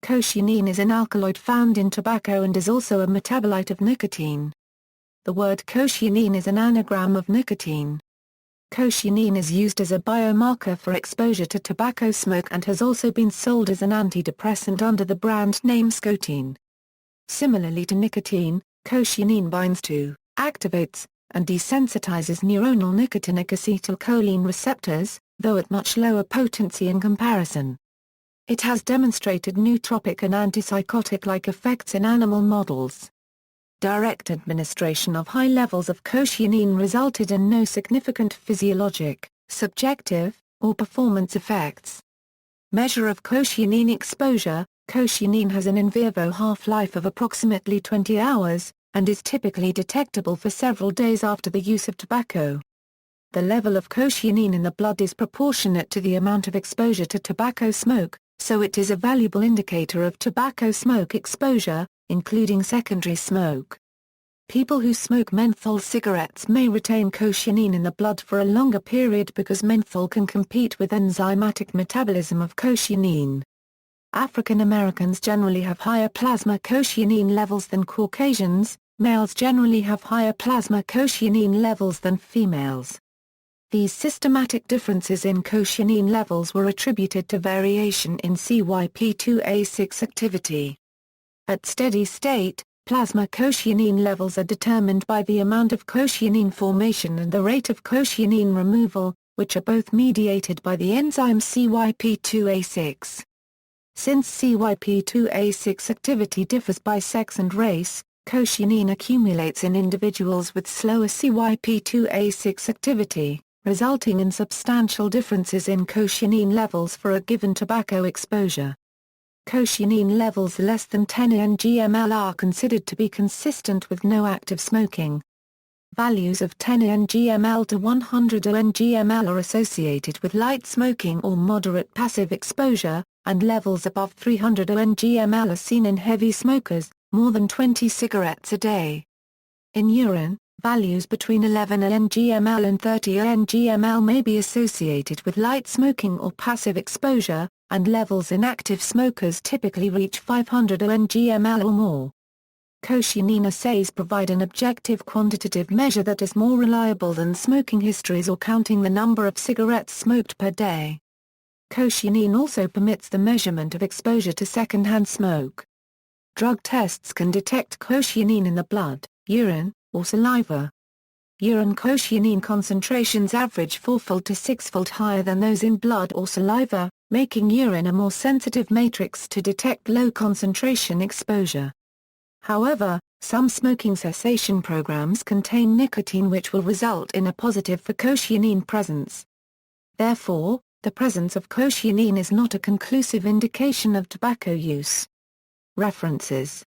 Cotinine is an alkaloid found in tobacco and is also a metabolite of nicotine. The word cotinine is an anagram of nicotine. Cotinine is used as a biomarker for exposure to tobacco smoke and has also been sold as an antidepressant under the brand name Scotine. Similarly to nicotine, cotinine binds to, activates, and desensitizes neuronal nicotinic acetylcholine receptors, though at much lower potency in comparison. It has demonstrated nootropic and antipsychotic-like effects in animal models. Direct administration of high levels of cotinine resulted in no significant physiologic, subjective, or performance effects. Measure of cotinine exposure: cotinine has an in vivo half-life of approximately 20 hours, and is typically detectable for several days after the use of tobacco. The level of cotinine in the blood is proportionate to the amount of exposure to tobacco smoke, so it is a valuable indicator of tobacco smoke exposure, including secondary smoke. People who smoke menthol cigarettes may retain cotinine in the blood for a longer period because menthol can compete with enzymatic metabolism of cotinine. African Americans generally have higher plasma cotinine levels than Caucasians. Males generally have higher plasma cotinine levels than females. These systematic differences in cotinine levels were attributed to variation in CYP2A6 activity. At steady state, plasma cotinine levels are determined by the amount of cotinine formation and the rate of cotinine removal, which are both mediated by the enzyme CYP2A6. Since CYP2A6 activity differs by sex and race, cotinine accumulates in individuals with slower CYP2A6 activity, resulting in substantial differences in cotinine levels for a given tobacco exposure. Cotinine levels less than 10 ng/ml are considered to be consistent with no active smoking. Values of 10 ng/ml to 100 ng/ml are associated with light smoking or moderate passive exposure, and levels above 300 ng/ml are seen in heavy smokers, more than 20 cigarettes a day. In urine, values between 11 ng/ml and 30 ng/ml may be associated with light smoking or passive exposure, and levels in active smokers typically reach 500 ng/ml or more. Cotinine assays provide an objective quantitative measure that is more reliable than smoking histories or counting the number of cigarettes smoked per day. Cotinine also permits the measurement of exposure to secondhand smoke. Drug tests can detect cotinine in the blood, urine, or saliva. Urine cotinine concentrations average 4-fold to 6-fold higher than those in blood or saliva, making urine a more sensitive matrix to detect low concentration exposure. However, some smoking cessation programs contain nicotine which will result in a positive for cotinine presence. Therefore, the presence of cotinine is not a conclusive indication of tobacco use. References